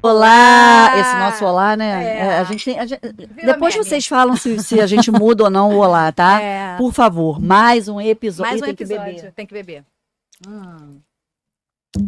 Olá! Esse nosso olá, né? A gente tem, depois meme. vocês falam se a gente muda ou não o olá, tá? É. Por favor, mais um episódio. Mais um Tem que episódio. beber. Tem que beber.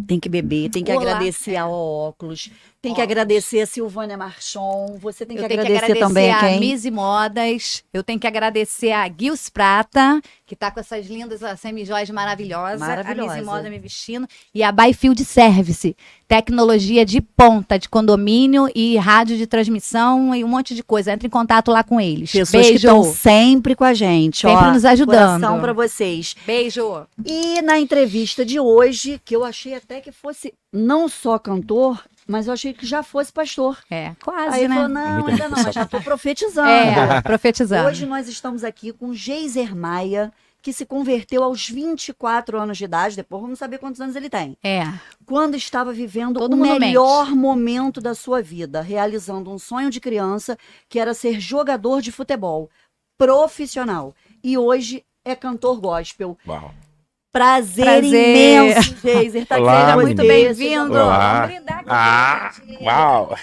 Tem que beber, tem que Olá. agradecer a Óculos, tem que Óculos. agradecer a Silvânia Marchon, você tem que Eu tenho que agradecer agradecer também a quem? Misi Modas, eu tenho que agradecer a Guils Prata, que tá com essas lindas semi-joias maravilhosas. Maravilhosa. A Misi Moda me vestindo. E a Byfield Service, tecnologia de ponta, de condomínio e rádio de transmissão e um monte de coisa. Entre em contato lá com eles. Pessoas que Beijo. estão sempre com a gente, Sempre ó. nos ajudando. Coração pra vocês. Beijo. E na entrevista de hoje, que eu achei até que fosse não só cantor, mas eu achei que já fosse pastor. É, quase, Aí ele né? falou, não, ainda não, mas já tô profetizando. Profetizando. Hoje nós estamos aqui com Geiser Maia, que se converteu aos 24 anos de idade, depois vamos saber quantos anos ele tem. Quando estava vivendo Todo o mundo melhor momento da sua vida, realizando um sonho de criança, que era ser jogador de futebol profissional. E hoje é cantor gospel. Uau. Prazer imenso, Geiser. Tá Olá, aqui, Seja muito meninas. bem-vindo. Olá. Vamos brindar aqui, gente. Uau.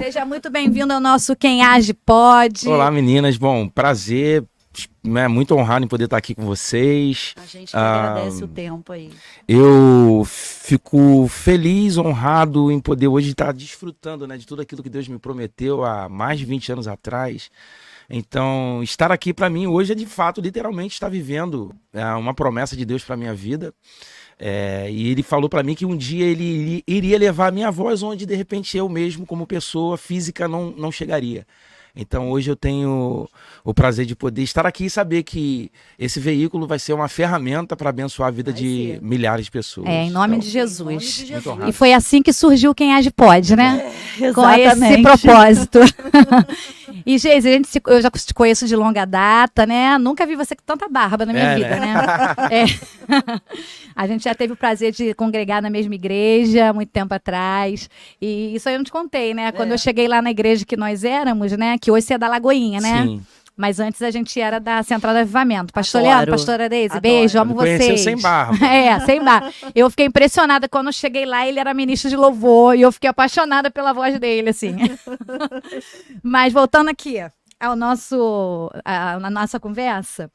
Seja muito bem-vindo ao nosso Quem Age Pode. Olá, meninas. Bom, prazer. Muito honrado em poder estar aqui com vocês. A gente que agradece o tempo aí. Eu fico feliz, honrado em poder hoje estar desfrutando, né, de tudo aquilo que Deus me prometeu há mais de 20 anos atrás. Então, estar aqui para mim hoje é de fato, literalmente, estar vivendo uma promessa de Deus para minha vida. E ele falou para mim que um dia ele iria levar a minha voz onde de repente eu mesmo, como pessoa física, não chegaria. Então hoje eu tenho o prazer de poder estar aqui e saber que esse veículo vai ser uma ferramenta para abençoar a vida de milhares de pessoas. Em nome Então, de Jesus. muito honrado. E foi assim que surgiu Quem Age Pode, né? Com esse Exatamente. propósito. E, Geise, eu já te conheço de longa data, né? Nunca vi você com tanta barba na minha vida, né? A gente já teve o prazer de congregar na mesma igreja muito tempo atrás. E isso aí eu não te contei, né? Quando eu cheguei lá na igreja que nós éramos, né? Que hoje você é da Lagoinha, né? Sim. Mas antes a gente era da Central do Avivamento. Pastor Adoro. Leandro, pastora Deise, Adoro. beijo, amo Me conheceu vocês. sem barba. Sem barba. Eu fiquei impressionada quando eu cheguei lá, ele era ministro de louvor e eu fiquei apaixonada pela voz dele, assim. Mas voltando aqui ao a nossa conversa,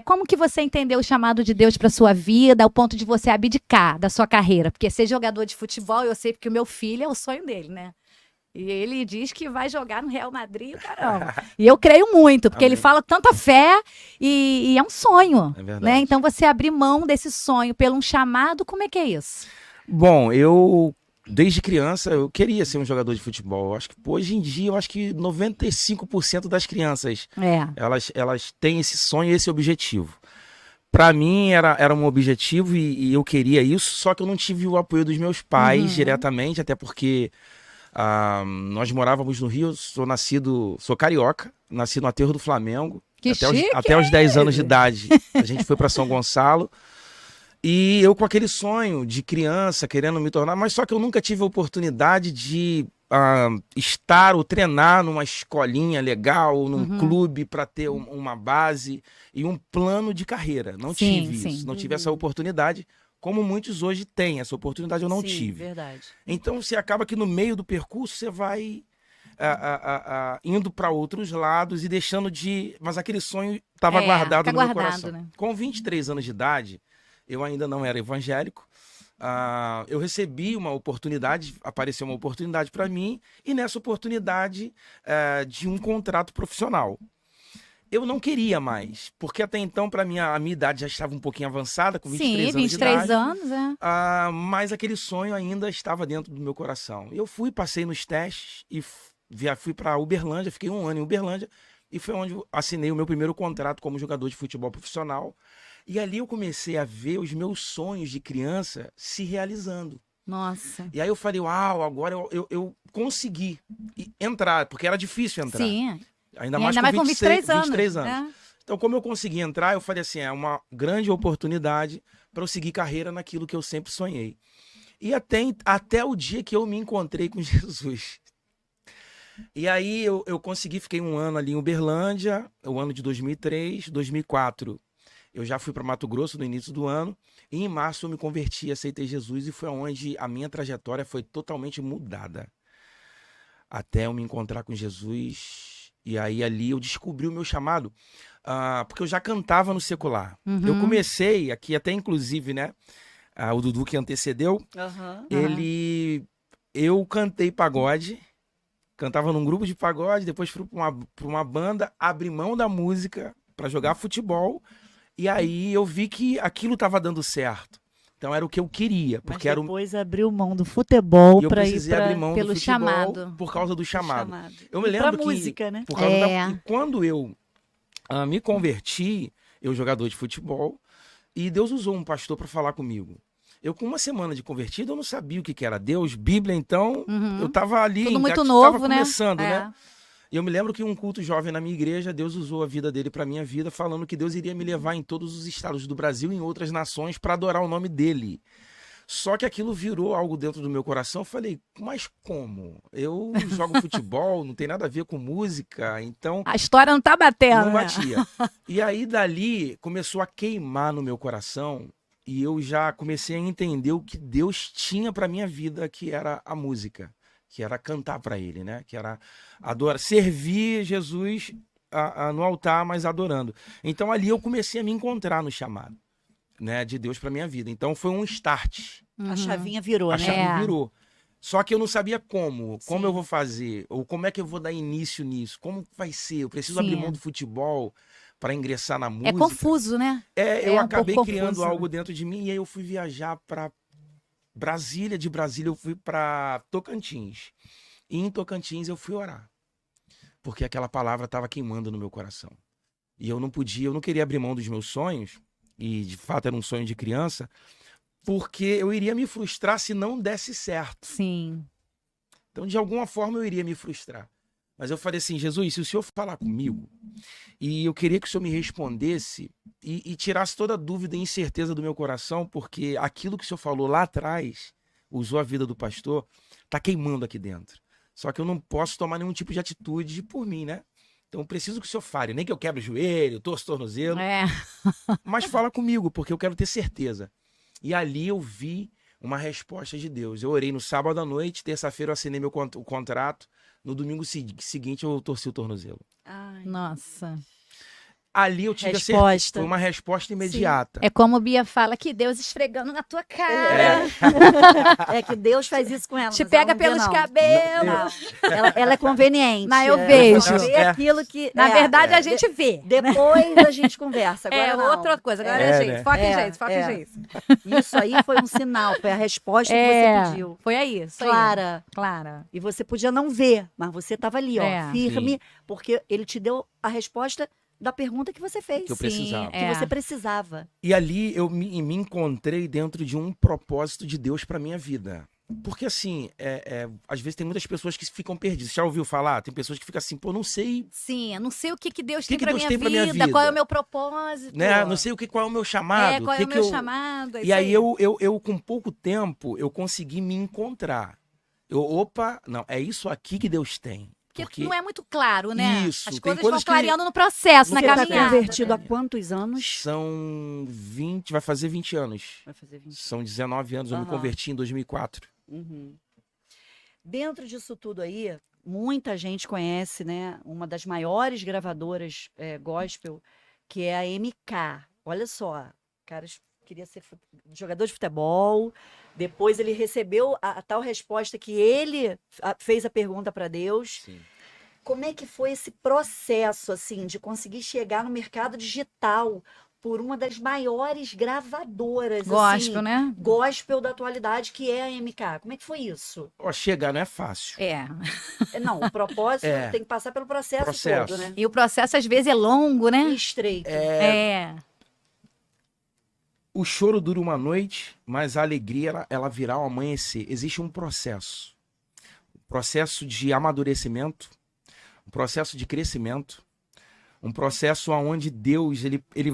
como que você entendeu o chamado de Deus para sua vida, ao ponto de você abdicar da sua carreira? Porque ser jogador de futebol, eu sei porque o meu filho é o sonho dele, né? E ele diz que vai jogar no Real Madrid, caramba. E eu creio muito, porque Amém. ele fala tanta fé e é um sonho. É verdade. Né? Então, você abrir mão desse sonho pelo um chamado, como é que é isso? Bom, eu desde criança eu queria ser um jogador de futebol. Eu acho que hoje em dia eu acho que 95% das crianças elas têm esse sonho e esse objetivo. Para mim era um objetivo e eu queria isso, só que eu não tive o apoio dos meus pais diretamente, até porque nós morávamos no Rio, sou carioca, nasci no Aterro do Flamengo. Que chique! Até os 10 anos de idade, a gente foi para São Gonçalo. E eu com aquele sonho de criança, querendo me tornar, mas só que eu nunca tive a oportunidade de estar ou treinar numa escolinha legal, num clube para ter uma base e um plano de carreira. Não tive isso, não tive essa oportunidade, como muitos hoje têm. Essa oportunidade eu não tive. Verdade. Então você acaba que no meio do percurso você vai indo para outros lados e deixando de... Mas aquele sonho estava guardado no meu coração. Né? Com 23 anos de idade, eu ainda não era evangélico. Eu recebi uma oportunidade, apareceu uma oportunidade para mim, e nessa oportunidade de um contrato profissional. Eu não queria mais, porque até então, para mim, a minha idade já estava um pouquinho avançada, com 23 anos de 23 idade. anos, Mas aquele sonho ainda estava dentro do meu coração. Eu passei nos testes e fui para Uberlândia, fiquei 1 ano em Uberlândia, e foi onde eu assinei o meu primeiro contrato como jogador de futebol profissional. E ali eu comecei a ver os meus sonhos de criança se realizando. Nossa. E aí eu falei, uau, agora eu consegui entrar, porque era difícil entrar. Sim. Ainda mais com 23 anos. Então, como eu consegui entrar, eu falei assim, é uma grande oportunidade para eu seguir carreira naquilo que eu sempre sonhei. E até o dia que eu me encontrei com Jesus. E aí eu consegui, fiquei 1 ano ali em Uberlândia, o ano de 2003, 2004. Eu já fui para Mato Grosso no início do ano, e em março eu me converti, aceitei Jesus, e foi onde a minha trajetória foi totalmente mudada. até eu me encontrar com Jesus. E aí ali eu descobri o meu chamado, porque eu já cantava no secular. Eu comecei aqui, até inclusive, né? O Dudu que antecedeu, eu cantei pagode, cantava num grupo de pagode, depois fui pra uma banda, abri mão da música para jogar futebol, e aí eu vi que aquilo estava dando certo. Então era o que eu queria, porque Mas era depois abriu mão do futebol e eu para ir precisei abrir mão pelo do futebol chamado. por causa do chamado. chamado. Eu me E lembro pra que música, né? por causa É. e quando eu me converti, eu jogador de futebol, e Deus usou um pastor para falar comigo. Eu, com uma semana de convertido, eu não sabia o que era Deus, Bíblia, então eu tava ali, Tudo muito tava novo, né? começando, É. né? E eu me lembro que um culto jovem na minha igreja, Deus usou a vida dele para minha vida, falando que Deus iria me levar em todos os estados do Brasil e em outras nações para adorar o nome dele. Só que aquilo virou algo dentro do meu coração. Eu falei, mas como? Eu jogo futebol, não tem nada a ver com música, então A história não tá batendo, não né? batia. E aí dali começou a queimar no meu coração e eu já comecei a entender o que Deus tinha para minha vida, que era a música, que era cantar para ele, né? Que era adorar, servir Jesus no altar, mas adorando. Então ali eu comecei a me encontrar no chamado, né, de Deus para minha vida. Então foi um start. A chavinha virou, A né? chave virou. Só que eu não sabia como Sim. eu vou fazer, ou como é que eu vou dar início nisso, como vai ser, eu preciso Sim. abrir mão do futebol para ingressar na música. É confuso, né? Eu um acabei pouco criando confuso, algo dentro de mim, e aí eu fui viajar para Brasília, de Brasília eu fui para Tocantins, e em Tocantins eu fui orar, porque aquela palavra estava queimando no meu coração, e eu não queria abrir mão dos meus sonhos, e de fato era um sonho de criança, porque eu iria me frustrar se não desse certo. Sim. Então, de alguma forma, eu iria me frustrar. Mas eu falei assim, Jesus, se o Senhor falar comigo, e eu queria que o Senhor me respondesse e tirasse toda a dúvida e incerteza do meu coração, porque aquilo que o Senhor falou lá atrás, usou a vida do pastor, tá queimando aqui dentro. Só que eu não posso tomar nenhum tipo de atitude por mim, né? Então, eu preciso que o Senhor fale, nem que eu quebre o joelho, torço o tornozelo, É. mas fala comigo, porque eu quero ter certeza. E ali eu vi uma resposta de Deus. Eu orei no sábado à noite, terça-feira eu assinei o contrato, no domingo seguinte eu torci o tornozelo. Ai, Nossa. Ali eu tive a certeza. Resposta. Foi uma resposta imediata. É como Bia fala, que Deus esfregando na tua cara. É que Deus faz isso com ela. Te mas ela pega não vê, pelos não. cabelos. Não. Ela é conveniente. Mas eu Ela vejo. só vê aquilo que. Na verdade, a gente vê. Depois a gente conversa. Agora É não. outra coisa. Agora É, é jeito. né? Foca em É, jeito, foca em é. jeito. Isso aí foi um sinal, foi a resposta que você pediu. Foi aí. Isso aí. Clara. Clara. E você podia não ver, mas você estava ali, ó, É. firme, Sim. porque ele te deu a resposta da pergunta que você fez. Que eu Sim, precisava. Que é. você precisava. E ali eu me encontrei dentro de um propósito de Deus para minha vida. Porque assim, às vezes tem muitas pessoas que ficam perdidas. Você já ouviu falar? Tem pessoas que ficam assim, pô, não sei, Sim, eu não sei o que Deus Que tem que pra Deus minha tem pra minha vida, vida? qual é o meu propósito. né? Não sei qual é o meu chamado. qual é que o que meu eu... chamado. é E isso aí eu com pouco tempo, eu consegui me encontrar. Não, é isso aqui que Deus tem. Porque não é muito claro, né? Isso, As tem coisas coisas vão que clareando no processo, na Você está caminhada. convertido há quantos anos? São 20, vai fazer 20 anos. Vai fazer 20. São 19 anos, eu me Aham. converti em 2004. Uhum. Dentro disso tudo aí, muita gente conhece, né? Uma das maiores gravadoras gospel, que é a MK. Olha só, o cara queria ser jogador de futebol. Depois ele recebeu a tal resposta que ele fez a pergunta para Deus. Sim. Como é que foi esse processo, assim, de conseguir chegar no mercado digital por uma das maiores gravadoras, Gospel, assim, né? gospel da atualidade, que é a MK? Como é que foi isso? Ó, chegar não é fácil. Não, o propósito É. tem que passar pelo processo Processo. todo, né? E o processo às vezes é longo, né? Estreito. O choro dura uma noite, mas a alegria ela virá ao amanhecer. Existe um processo. Um processo de amadurecimento, um processo de crescimento, um processo onde Deus ele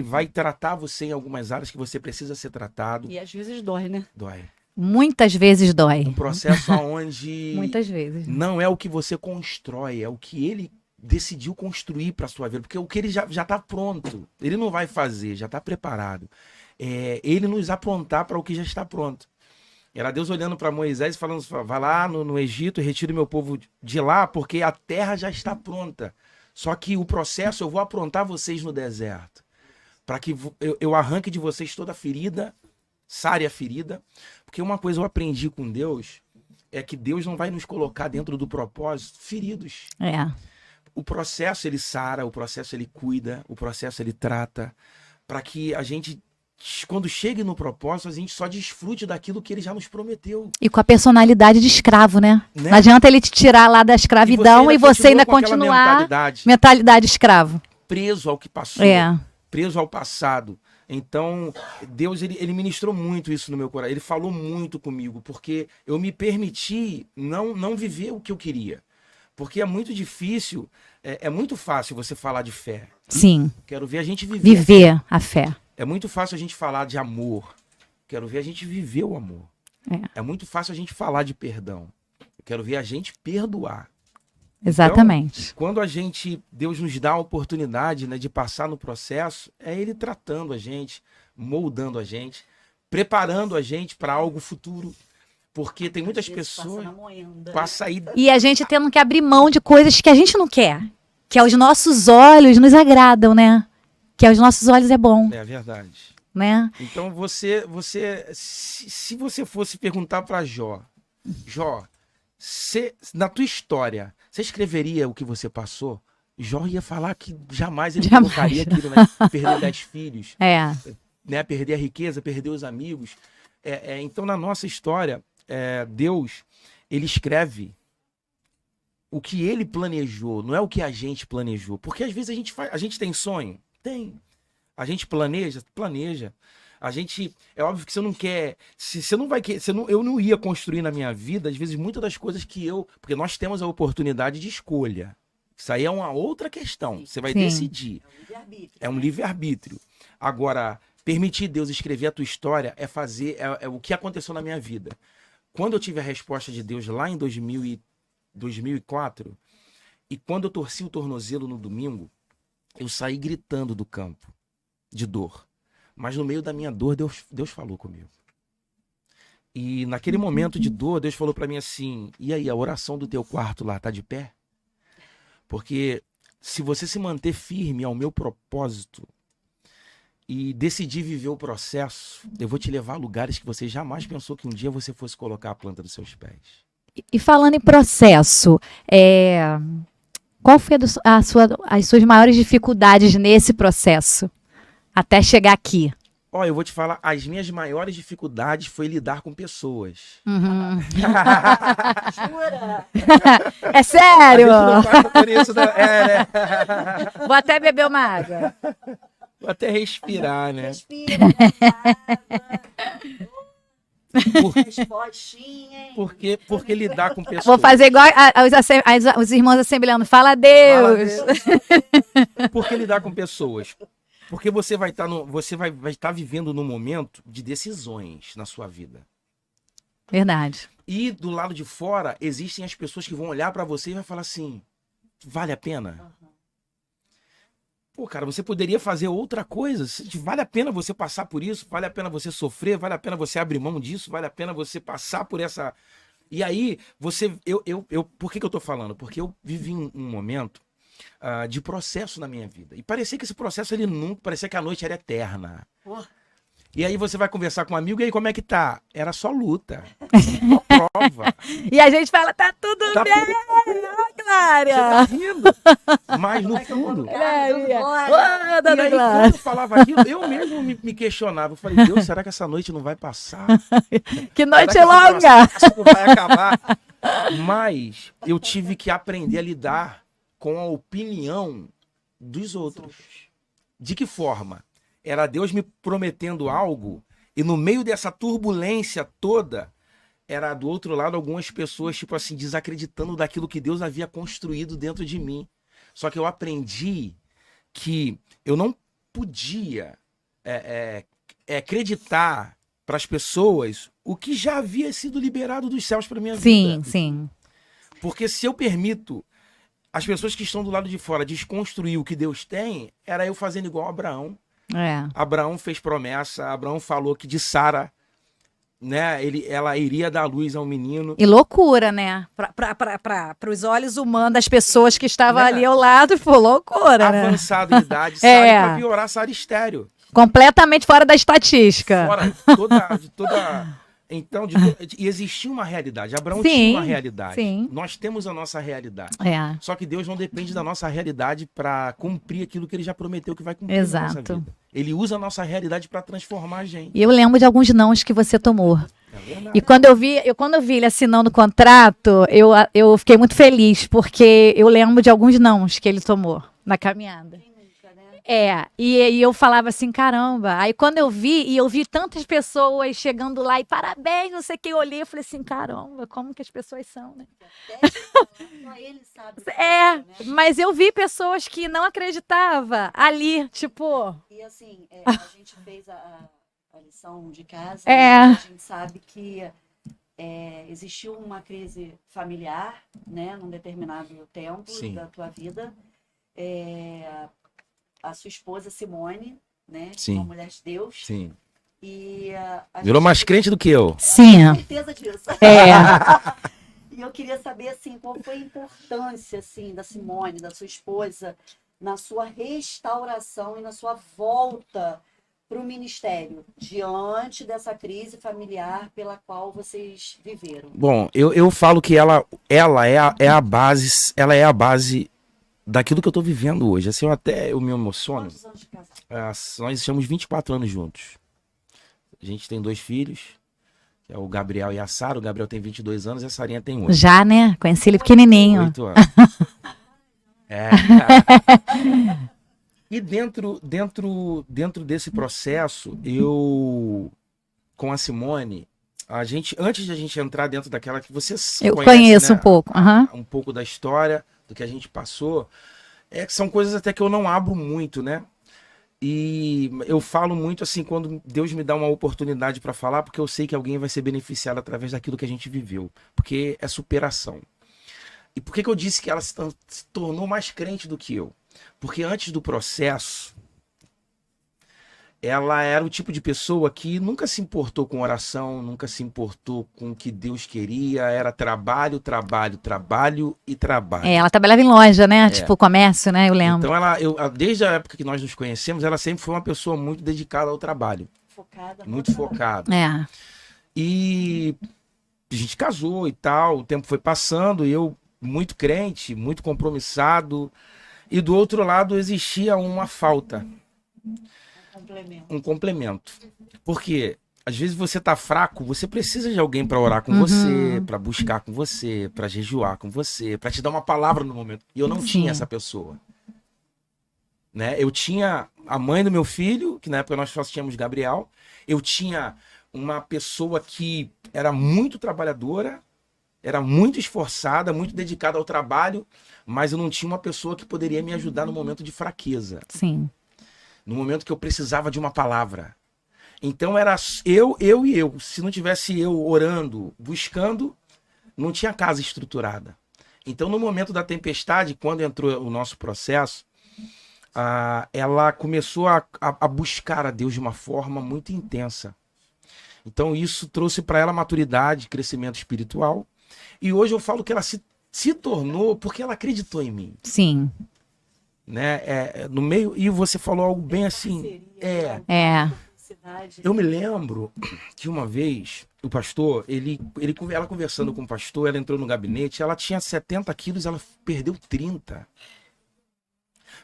vai tratar você em algumas áreas que você precisa ser tratado. E às vezes dói, né? Dói. Muitas vezes dói. Um processo onde Muitas vezes. não é o que você constrói, é o que ele decidiu construir para sua vida, porque o que ele já está pronto, ele não vai fazer, já está preparado. Ele nos aprontar para o que já está pronto. Era Deus olhando para Moisés e falando, vai lá no Egito e retire o meu povo de lá, porque a terra já está pronta. Só que o processo eu vou aprontar vocês no deserto. Para que eu arranque de vocês toda a ferida, sare a ferida. Porque uma coisa eu aprendi com Deus é que Deus não vai nos colocar dentro do propósito feridos. É. O processo ele sara, o processo ele cuida, o processo ele trata, para que a gente, quando chegue no propósito, a gente só desfrute daquilo que ele já nos prometeu. E com a personalidade de escravo, né? Né? Não adianta ele te tirar lá da escravidão e você ainda continua com aquela continuar mentalidade escravo. preso ao que passou, É. preso ao passado. Então, Deus ele ministrou muito isso no meu coração. Ele falou muito comigo, porque eu me permiti não viver o que eu queria. Porque é muito difícil, é muito fácil você falar de fé. Sim. Quero ver a gente viver. Viver a fé. É muito fácil a gente falar de amor. Quero ver a gente viver o amor. É muito fácil a gente falar de perdão. Quero ver a gente perdoar. Exatamente. Então, quando Deus nos dá a oportunidade, né, de passar no processo, é Ele tratando a gente, moldando a gente, preparando a gente para algo futuro. Porque tem muitas pessoas com a saída. E a gente tendo que abrir mão de coisas que a gente não quer. Que aos nossos olhos nos agradam, né? Que aos nossos olhos é bom, É verdade. né? Então se você fosse perguntar para Jó, na tua história, você escreveria o que você passou? Jó ia falar que jamais ele colocaria aquilo, né? Perder 10 filhos, né? Perder a riqueza, perder os amigos. Então, na nossa história, Deus, ele escreve o que ele planejou, não é o que a gente planejou. Porque às vezes a gente tem sonho? Tem. A gente planeja? Planeja. A gente, é óbvio que você não quer, você não vai querer, eu não ia construir na minha vida, às vezes, muitas das coisas porque nós temos a oportunidade de escolha. Isso aí é uma outra questão. Você vai decidir. É um livre-arbítrio. Agora, permitir Deus escrever a tua história é o que aconteceu na minha vida. Quando eu tive a resposta de Deus lá em 2004, e quando eu torci o tornozelo no domingo, eu saí gritando do campo de dor. Mas no meio da minha dor, Deus falou comigo. E naquele momento de dor, Deus falou para mim assim, e aí, a oração do teu quarto lá tá de pé? Porque se você se manter firme ao meu propósito e decidir viver o processo, eu vou te levar a lugares que você jamais pensou que um dia você fosse colocar a planta dos seus pés. E falando em processo, qual foi as suas maiores dificuldades nesse processo? Até chegar aqui. Ó, eu vou te falar, as minhas maiores dificuldades foi lidar com pessoas. Uhum. Jura? É sério? A gente não passa por isso, né? Né? Vou até beber uma água. Vou até respirar, né? Respira, água. Respostinha, hein? Porque lidar com pessoas. Vou fazer igual os irmãos assembleando. Fala Deus. Porque lidar com pessoas. Porque você vai estar vivendo num momento de decisões na sua vida. Verdade. E do lado de fora, existem as pessoas que vão olhar pra você e vai falar assim, vale a pena? Pô, cara, você poderia fazer outra coisa. Vale a pena você passar por isso? Vale a pena você sofrer? Vale a pena você abrir mão disso? Vale a pena você passar por essa... E aí, por que eu tô falando? Porque eu vivi um momento de processo na minha vida. E parecia que esse processo, parecia que a noite era eterna. E aí você vai conversar com um amigo, e aí como é que tá? Era só luta. Só prova. E a gente fala, tá tudo bem, Clária. Você tá rindo. Mas no fundo... E aí, quando eu falava aquilo, eu mesmo me questionava. Eu falei, Deus, será que essa noite não vai passar? Que noite Será que esse longa. processo não vai acabar? Mas eu tive que aprender a lidar com a opinião dos outros. De que forma? Era Deus me prometendo algo, e no meio dessa turbulência toda, era do outro lado algumas pessoas, tipo assim, desacreditando daquilo que Deus havia construído dentro de mim. Só que eu aprendi que eu não podia acreditar para as pessoas o que já havia sido liberado dos céus para minha vida. Sim, sim. Porque se eu permito as pessoas que estão do lado de fora desconstruir o que Deus tem, era eu fazendo igual a Abraão. Abraão fez promessa, Abraão falou que de Sara né, ela iria dar luz a um menino. E loucura, né? Para os olhos humanos das pessoas que estavam Né? ali ao lado, foi loucura, né? Avançado em idade, pra piorar, Sara estéreo. Completamente fora da estatística. Fora de toda. Então, e existia uma realidade. Abraão Sim, tinha uma realidade. sim. Nós temos a nossa realidade. É, Só que Deus não depende da nossa realidade para cumprir aquilo que ele já prometeu que vai cumprir na nossa exato. vida. Ele usa a nossa realidade para transformar a gente. E eu lembro de alguns nãos que você tomou. É verdade. E quando eu vi ele assinando o contrato, eu fiquei muito feliz, porque eu lembro de alguns nãos que ele tomou na caminhada. E eu falava assim, caramba. Aí quando eu vi tantas pessoas chegando lá e parabéns, não sei o que, eu olhei, eu falei assim, caramba, como que as pessoas são, né? Só ele sabe. Mas eu vi pessoas que não acreditavam ali, tipo... E assim, a gente fez a lição de casa, É. né? A gente sabe que existiu uma crise familiar, né, num determinado tempo Sim. da tua vida. A sua esposa Simone, né, Sim. uma mulher de Deus. Sim. E Virou mais crente do que eu. Sim, tenho certeza disso. E eu queria saber assim, qual foi a importância assim da Simone, da sua esposa, na sua restauração e na sua volta para o ministério diante dessa crise familiar pela qual vocês viveram. Bom, eu falo que ela é a base daquilo que eu tô vivendo hoje. Assim, eu me emociono. Quantos anos de casado? Nós estamos 24 anos juntos. A gente tem 2 filhos, que é o Gabriel e a Sara. O Gabriel tem 22 anos e a Sarinha tem 8. já, né? Conheci ele pequenininho. 8 anos. E dentro desse processo, com a Simone, antes de a gente entrar dentro daquela que você Eu conhece, conheço né, um pouco. um pouco da história, do que a gente passou, são coisas até que eu não abro muito, né? E eu falo muito assim, quando Deus me dá uma oportunidade para falar, porque eu sei que alguém vai ser beneficiado através daquilo que a gente viveu, porque é superação. E por que eu disse que ela se tornou mais crente do que eu? Porque antes do processo, ela era o tipo de pessoa que nunca se importou com oração, nunca se importou com o que Deus queria, era trabalho, trabalho, trabalho e trabalho. Ela trabalhava em loja, né? Tipo, comércio, né? Eu lembro. Então, desde a época que nós nos conhecemos, ela sempre foi uma pessoa muito dedicada ao trabalho. Focada. Muito focada. E a gente casou e tal, o tempo foi passando, e eu muito crente, muito compromissado, e do outro lado existia uma falta. Um complemento. Porque às vezes você tá fraco, você precisa de alguém para orar com você, para buscar com você, para jejuar com você, para te dar uma palavra no momento. E eu não tinha essa pessoa. Né? Eu tinha a mãe do meu filho, que na época nós só tínhamos Gabriel. Eu tinha uma pessoa que era muito trabalhadora, era muito esforçada, muito dedicada ao trabalho, mas eu não tinha uma pessoa que poderia me ajudar no momento de fraqueza. Sim. No momento que eu precisava de uma palavra. Então era eu e eu. Se não tivesse eu orando, buscando, não tinha casa estruturada. Então no momento da tempestade, quando entrou o nosso processo, ela começou a buscar a Deus de uma forma muito intensa. Então isso trouxe para ela maturidade, crescimento espiritual. E hoje eu falo que ela se tornou porque ela acreditou em mim. Sim. Né? No meio, e você falou algo bem assim. Eu me lembro que uma vez o pastor, ela conversando com o pastor, ela entrou no gabinete, ela tinha 70 quilos, ela perdeu 30.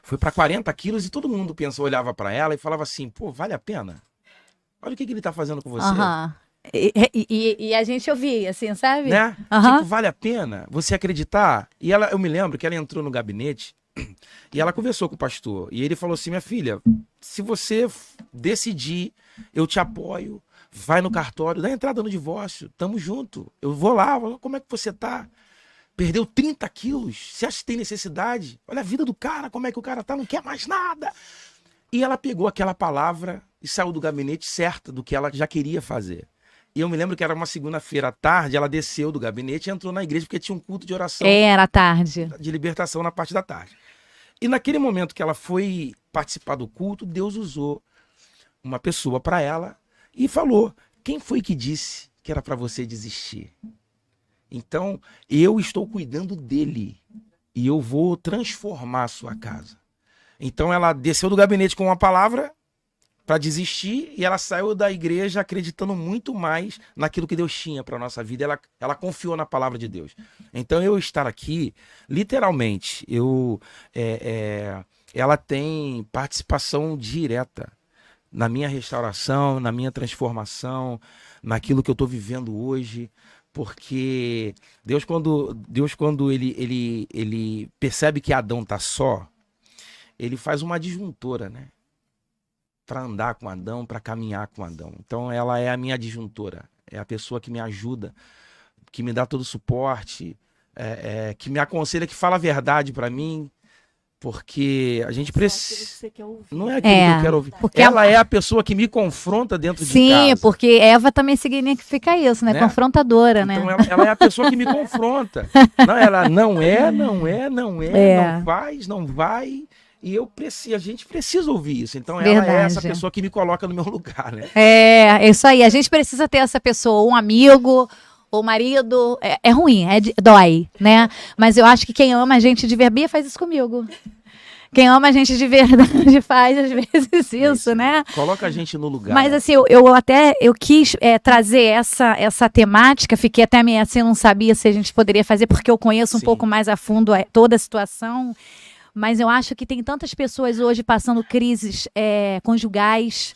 Foi para 40 quilos e todo mundo olhava para ela e falava assim, pô, vale a pena? Olha o que ele tá fazendo com você. E a gente ouvia, assim, sabe? Né? Tipo, vale a pena você acreditar? E eu me lembro que ela entrou no gabinete e ela conversou com o pastor. E ele falou assim, minha filha, se você decidir, eu te apoio, vai no cartório, dá entrada no divórcio, tamo junto. Eu vou lá, como é que você tá? Perdeu 30 quilos, você acha que tem necessidade? Olha a vida do cara, como é que o cara tá, não quer mais nada. E ela pegou aquela palavra e saiu do gabinete certa do que ela já queria fazer. E eu me lembro que era uma segunda-feira à tarde, ela desceu do gabinete e entrou na igreja porque tinha um culto de oração. Era tarde. De libertação na parte da tarde. E naquele momento que ela foi participar do culto, Deus usou uma pessoa para ela e falou quem foi que disse que era para você desistir? Então, eu estou cuidando dele e eu vou transformar a sua casa. Então, ela desceu do gabinete com uma palavra para desistir e ela saiu da igreja acreditando muito mais naquilo que Deus tinha para nossa vida. Ela confiou na palavra de Deus. Então, eu estar aqui, literalmente, ela tem participação direta na minha restauração, na minha transformação, naquilo que eu estou vivendo hoje. Porque Deus, quando ele percebe que Adão está só, ele faz uma adjuntora, né? Para andar com Adão, para caminhar com Adão. Então ela é a minha adjuntora, é a pessoa que me ajuda, que me dá todo o suporte, que me aconselha, que fala a verdade para mim, porque a gente precisa... Não é aquilo que eu quero ouvir. Porque ela é a pessoa que me confronta dentro de casa. Sim, porque Eva também significa isso, né? Confrontadora, né? Então ela é a pessoa que me confronta. Não, ela não faz, não vai... E a gente precisa ouvir isso. Então ela é essa pessoa que me coloca no meu lugar, né? É isso aí. A gente precisa ter essa pessoa, um amigo, ou marido. É ruim, dói, né? Mas eu acho que quem ama a gente de verdade, Bia faz isso comigo. Quem ama a gente de verdade faz às vezes isso, né? Coloca a gente no lugar. Mas assim, eu quis trazer essa temática, fiquei até meio assim, não sabia se a gente poderia fazer, porque eu conheço um pouco mais a fundo toda a situação. Mas eu acho que tem tantas pessoas hoje passando crises conjugais,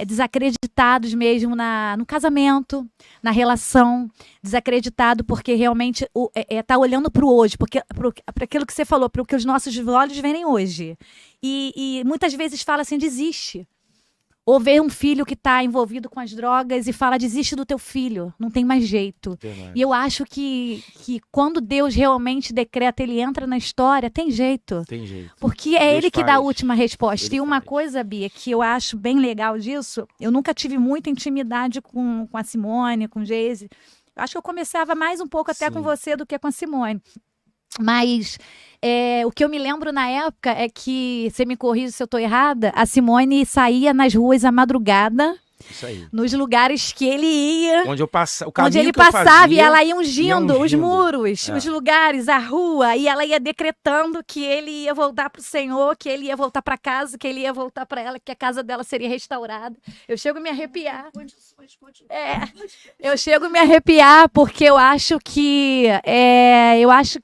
desacreditados mesmo no casamento, na relação, desacreditado porque realmente está olhando para o hoje, para aquilo que você falou, para o que os nossos olhos veem hoje. E muitas vezes fala assim, desiste. Ou vê um filho que está envolvido com as drogas e fala, desiste do teu filho, não tem mais jeito. Verdade. E eu acho que quando Deus realmente decreta, ele entra na história, tem jeito. Tem jeito. Porque é Deus ele que faz. dá a última resposta. Ele E uma faz. coisa, Bia, que eu acho bem legal disso, eu nunca tive muita intimidade com a Simone, com o Geise. Acho que eu começava mais um pouco até Sim. com você do que com a Simone. Mas o que eu me lembro na época é que, você me corrige se eu estou errada, a Simone saía nas ruas à madrugada, Isso aí. nos lugares que ele ia, Onde eu passava, o onde caminho ele que eu passava fazia, e ela ia ungindo os ungindo. muros, É. os lugares, a rua, e ela ia decretando que ele ia voltar para o Senhor, que ele ia voltar para casa, que ele ia voltar para ela, que a casa dela seria restaurada. Eu chego a me arrepiar. Eu chego a me arrepiar porque eu acho que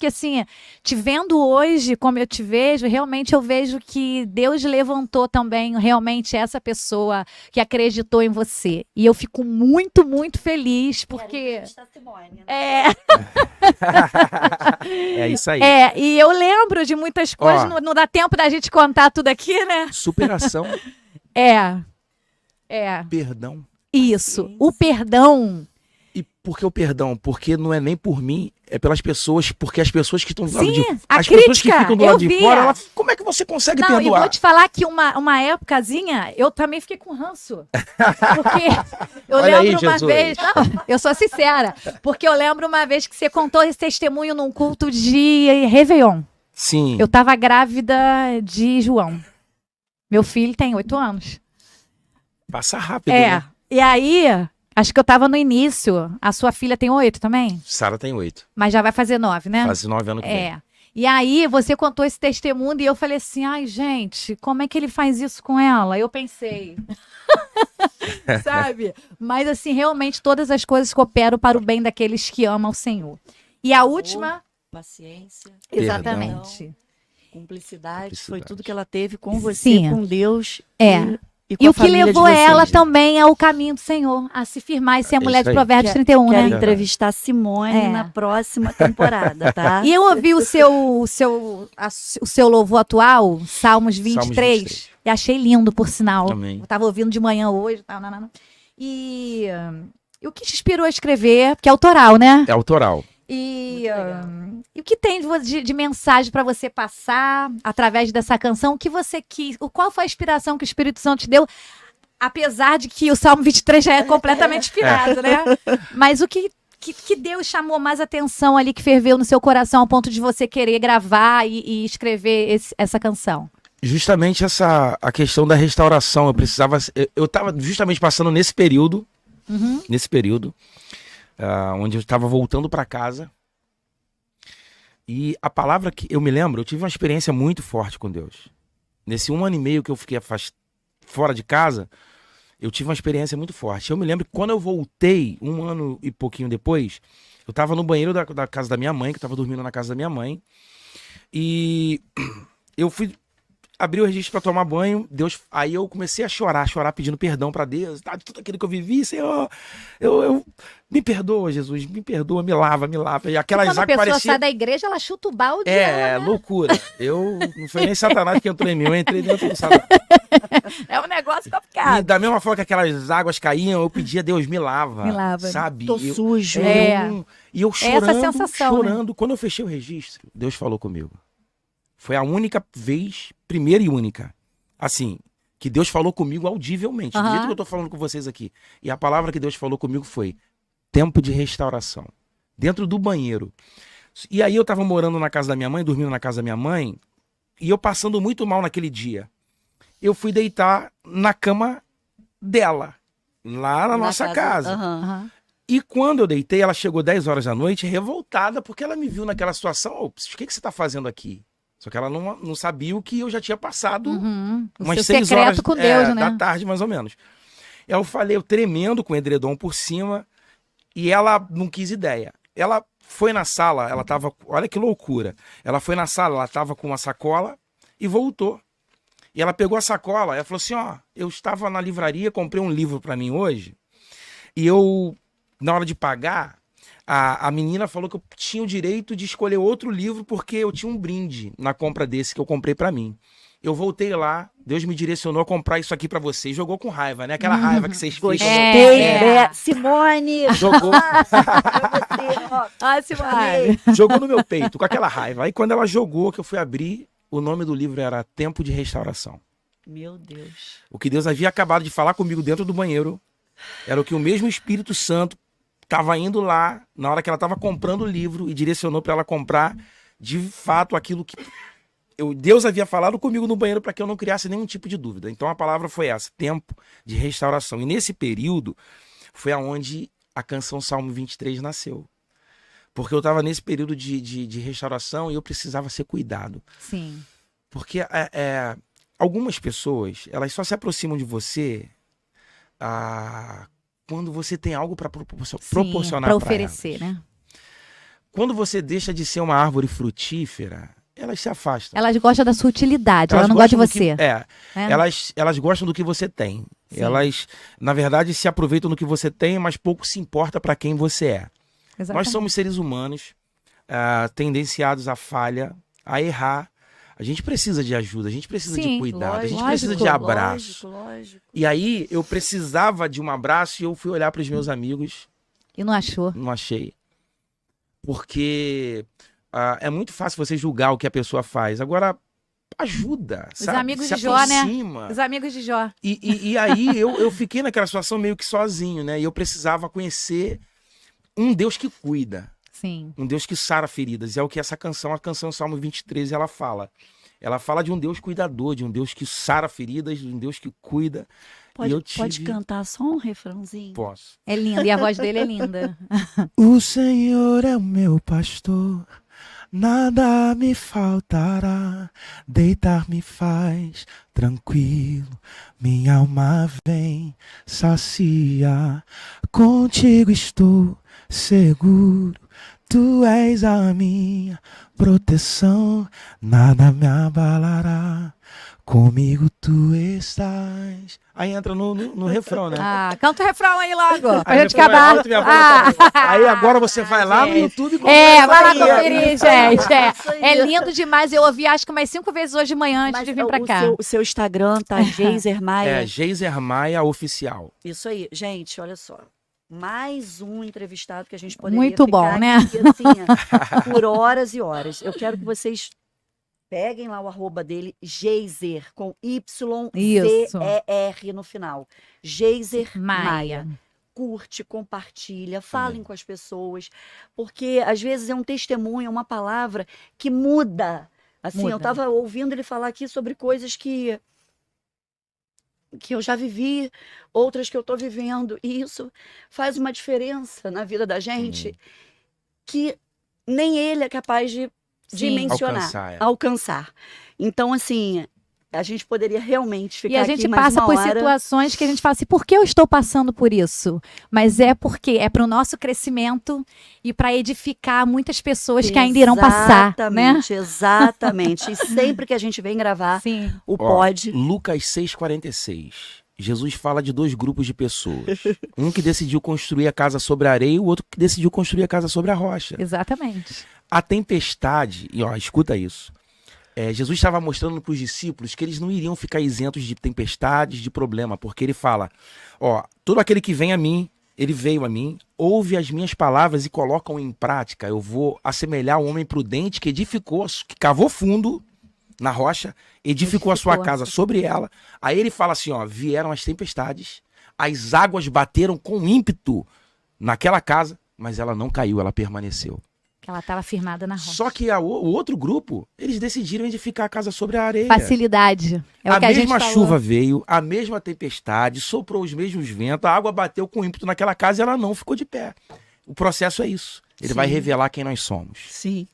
assim, te vendo hoje como eu te vejo, realmente eu vejo que Deus levantou também realmente essa pessoa que acreditou em você. E eu fico muito, muito feliz porque É isso aí. e eu lembro de muitas coisas, não dá tempo da gente contar tudo aqui, né? Superação, É. perdão. Isso. O perdão. E por que o perdão? Porque não é nem por mim, é pelas pessoas, porque as pessoas que estão do lado Sim, de a as pessoas que crítica, ficam do eu lado de via. fora, como é que você consegue Não, e perdoar? vou te falar que uma épocazinha, eu também fiquei com ranço. Porque eu Olha aí, lembro uma Jesus. vez. Não, eu sou sincera. Porque eu lembro uma vez que você contou esse testemunho num culto de Réveillon. Sim. Eu tava grávida de João. Meu filho tem 8 anos. Passa rápido, né? E aí, acho que eu tava no início. A sua filha tem 8 também? Sara tem 8. Mas já vai fazer 9, né? Faz 9 anos que vem. E aí, você contou esse testemunho e eu falei assim, ai, gente, como é que ele faz isso com ela? Eu pensei, sabe? Mas assim, realmente todas as coisas cooperam para o bem daqueles que amam o Senhor. E a última... Paciência, Exatamente. cumplicidade, foi Cumplicidade. tudo que ela teve com você, Sim. com Deus e com E a o que família de levou vocês, ela né? também ao caminho do Senhor, a se firmar e ser a É mulher isso de aí. Provérbios 31, Quero né? entrevistar a Simone É. na próxima temporada, tá? E eu ouvi o seu louvor atual, Salmos 23, 23. e achei lindo, por sinal. Amém. Eu estava ouvindo de manhã hoje. E o que te inspirou a escrever, porque é autoral, né? É autoral. E Muito legal. o que tem de mensagem para você passar através dessa canção? O que você quis? Qual foi a inspiração que o Espírito Santo te deu? Apesar de que o Salmo 23 já é completamente inspirado, né? Mas o que Deus chamou mais atenção ali, que ferveu no seu coração ao ponto de você querer gravar e escrever essa canção? Justamente a questão da restauração. Eu estava justamente passando nesse período Uhum. nesse período, onde eu estava voltando para casa. E a palavra que eu me lembro, eu tive uma experiência muito forte com Deus. Nesse 1 ano e meio que eu fiquei fora de casa, eu tive uma experiência muito forte. Eu me lembro que quando eu voltei, 1 ano e pouquinho depois, eu estava no banheiro da casa da minha mãe, que eu estava dormindo na casa da minha mãe, e eu fui abri o registro para tomar banho, aí eu comecei a chorar pedindo perdão para Deus, tá, de tudo aquilo que eu vivi, Senhor, me perdoa, Jesus, me perdoa, me lava, e aquelas Quando a águas pessoa parecia sai da igreja, ela chuta o balde. loucura. Não foi nem Satanás que entrou em mim, eu entrei dentro do Satanás. É um negócio E complicado. da mesma forma que aquelas águas caíam, eu pedia a Deus, me lava, Me lava. sabe? Tô sujo. E eu Essa sensação, chorando. Quando eu fechei o registro, Deus falou comigo. Foi a única vez, primeira e única, assim, que Deus falou comigo audivelmente, do jeito que eu tô falando com vocês aqui. E a palavra que Deus falou comigo foi tempo de restauração, dentro do banheiro. E aí eu tava morando na casa da minha mãe, dormindo na casa da minha mãe, e eu passando muito mal naquele dia. Eu fui deitar na cama dela, lá na nossa casa. Aham. E quando eu deitei, ela chegou 10 horas da noite, revoltada, porque ela me viu naquela situação. O que você tá fazendo aqui? Só que ela não sabia o que eu já tinha passado O umas seu 6 secreto horas com Deus, né? da tarde, mais ou menos. Eu falei, eu tremendo com o edredom por cima, e ela não quis ideia. Ela foi na sala, ela tava, olha que loucura. Ela foi na sala, ela tava com uma sacola e voltou. E ela pegou a sacola, ela falou assim, eu estava na livraria, comprei um livro para mim hoje, e eu, na hora de pagar, a menina falou que eu tinha o direito de escolher outro livro porque eu tinha um brinde na compra desse que eu comprei pra mim. Eu voltei lá, Deus me direcionou a comprar isso aqui pra vocês. Jogou com raiva, né? Aquela raiva que vocês ficam. Gostei. Simone. Jogou, Simone. jogou no meu peito, com aquela raiva. Aí quando ela jogou, que eu fui abrir, o nome do livro era Tempo de Restauração. Meu Deus. O que Deus havia acabado de falar comigo dentro do banheiro era o que o mesmo Espírito Santo estava indo lá, na hora que ela estava comprando o livro, e direcionou para ela comprar, de fato, aquilo que Deus havia falado comigo no banheiro para que eu não criasse nenhum tipo de dúvida. Então a palavra foi essa, tempo de restauração. E nesse período foi aonde a canção Salmo 23 nasceu. Porque eu estava nesse período de restauração e eu precisava ser cuidado. Sim. Porque algumas pessoas, elas só se aproximam de você quando você tem algo para proporcionar para para oferecer, elas. né? Quando você deixa de ser uma árvore frutífera, elas se afastam. Elas gostam da sua utilidade, Elas ela não gosta de gostam do você. que- Elas gostam do que você tem. Sim. Elas, na verdade, se aproveitam do que você tem, mas pouco se importa para quem você é. Exatamente. Nós somos seres humanos, tendenciados à falha, a errar. A gente precisa de ajuda, a gente precisa de cuidado, a gente precisa de abraço. Lógico. E aí eu precisava de um abraço e eu fui olhar para os meus amigos, E não achou. não achei. Porque é muito fácil você julgar o que a pessoa faz. Agora, ajuda, Os sabe? amigos Se de Jó, né? aproxima. Os amigos de Jó. E aí eu fiquei naquela situação meio que sozinho, né? E eu precisava conhecer um Deus que cuida. Sim. Um Deus que sara feridas. E é o que essa canção, a canção Salmo 23, ela fala. Ela fala de um Deus cuidador, de um Deus que sara feridas, de um Deus que cuida. E eu Pode cantar só um refrãozinho? Posso. É lindo. E a voz dele é linda. O Senhor é o meu pastor, nada me faltará. Deitar me faz tranquilo, minha alma vem saciar. Contigo estou seguro, tu és a minha proteção, nada me abalará. Comigo tu estás. Aí entra no refrão, né? Canta o refrão aí logo. Pra Aí gente meu refrão é acabar. alto, minha voz tá baixa. Aí agora você vai lá no gente. YouTube e Vai lá aí. conferir, gente. Isso aí. É lindo demais. Eu ouvi acho que umas 5 vezes hoje de manhã antes Mas de vir pra cá. o seu Instagram tá Geiser Maia. É, Geiser Maia Oficial. Isso aí. Gente, olha só. Mais um entrevistado que a gente poderia Muito ficar bom, né? aqui, assim, por horas e horas. Eu quero que vocês peguem lá o arroba dele, Geiser, com Y-Z-E-R no final. Geiser Maia. Curte, compartilha, falem com as pessoas, porque às vezes é um testemunho, é uma palavra que muda. Assim, eu estava ouvindo ele falar aqui sobre coisas que que eu já vivi, outras que eu estou vivendo. E isso faz uma diferença na vida da gente que nem ele é capaz de dimensionar, alcançar. Então, assim, a gente poderia realmente ficar E a aqui gente mais passa uma por hora. situações que a gente fala assim, por que eu estou passando por isso? Mas é porque é para o nosso crescimento e para edificar muitas pessoas que ainda irão passar, né? Exatamente, exatamente. E sempre que a gente vem gravar Sim. o Ó, pod, Lucas 6,46. Jesus fala de 2 grupos de pessoas. Um que decidiu construir a casa sobre a areia e o outro que decidiu construir a casa sobre a rocha. Exatamente. A tempestade, e ó, escuta isso. Jesus estava mostrando para os discípulos que eles não iriam ficar isentos de tempestades, de problema, porque ele fala, ó, todo aquele que vem a mim, ele veio a mim, ouve as minhas palavras e colocam em prática. Eu vou assemelhar o homem prudente que edificou, que cavou fundo na rocha, edificou a sua casa sobre ela. Aí ele fala assim, ó, vieram as tempestades, as águas bateram com ímpeto naquela casa, mas ela não caiu, ela permaneceu. Ela estava firmada na rocha. Só que o outro grupo, eles decidiram edificar a casa sobre a areia. Facilidade. É o A que a gente mesma falou. chuva veio, a mesma tempestade, soprou os mesmos ventos, a água bateu com ímpeto naquela casa e ela não ficou de pé. O processo é isso. Ele vai revelar quem nós somos. sim.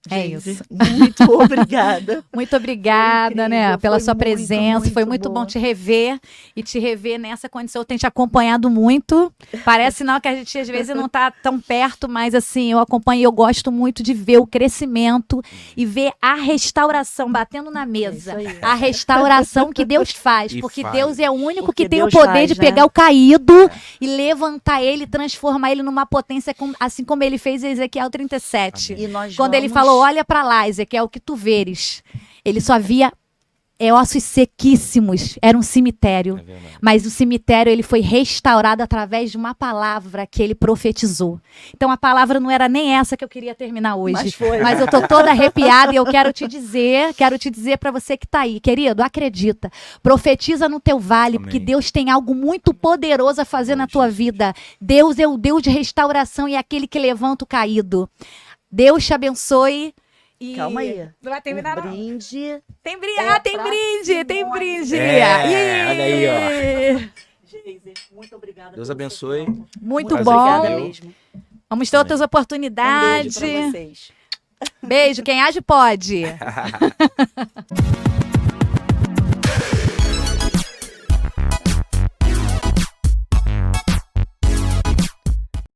É Geise, isso. muito obrigada. Muito obrigada, Foi né, incrível, pela foi sua muito, presença. Foi muito muito bom boa. te rever e te rever nessa condição. Eu tenho te acompanhado muito. Parece não que a gente às vezes não está tão perto, mas assim, eu acompanho e eu gosto muito de ver o crescimento e ver a restauração batendo na mesa. É isso aí. A restauração que Deus faz, E porque faz. Deus é o único Porque que tem Deus o poder faz, de né? pegar o caído e levantar ele, transformar ele numa potência, assim como ele fez em Ezequiel 37. E nós Quando ele vamos- falou, olha pra lá, Ezequiel, o que tu veres. Ele só via ossos sequíssimos. Era um cemitério. É verdade. Mas o cemitério ele foi restaurado através de uma palavra que ele profetizou. Então a palavra não era nem essa que eu queria terminar hoje. Mas foi. Mas eu tô toda arrepiada e eu quero te dizer para você que tá aí, querido, acredita. Profetiza no teu vale, Amém. porque Deus tem algo muito poderoso a fazer na tua Jesus. vida. Deus é o Deus de restauração e é aquele que levanta o caído. Deus te abençoe. E... Calma aí. Não vai terminar, O não. brinde. Tem brinde, É tem pra brinde, tem Simone. brinde. É, olha aí, ó. Geise, muito obrigada. Deus pelo abençoe. seu tempo. Muito Prazer, bom. Obrigada Deus. mesmo. Vamos ter outras Um oportunidades. beijo pra vocês. Beijo, quem age pode.